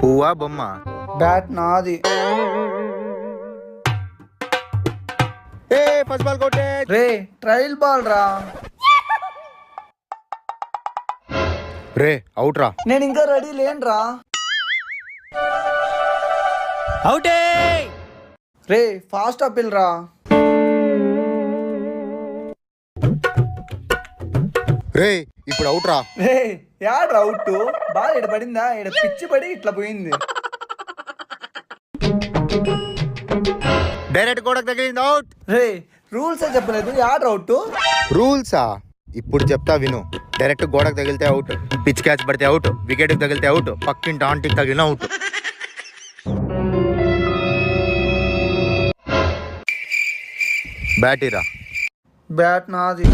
పువ్వా బొమ్మ? బ్యాట్ నాది. ఏ ఫస్ట్ బాల్ కొట్టే. రే ట్రయల్ బాల్ రా. రే అవుట్ రా. నేను ఇంకా రెడీ లేనురా. అవుటే. రే ఫాస్ట్ అప్పిల్ రా. రే ఇప్పుడు అవుట్ రా. రే యాడ్ అవుట్. బాల్ ఇడ పడిందా, ఇడ పిచ్చి పడి ఇట్లా పోయింది. డైరెక్ట్ గోడకు తగిలింది, అవుట్. రే రూల్స్ చెప్పలేదు, యాడ్ అవుట్. రూల్సా? ఇప్పుడు చెప్తా విను. డైరెక్ట్ గోడకు తగిలితే అవుట్, పిచ్ క్యాచ్ పడితే అవుట్, వికెట్ కి తగిలితే అవుట్, పక్కింటి ఆంటీకి తగిలిన అవుట్. బ్యాటీరా. బ్యాట్ నాది.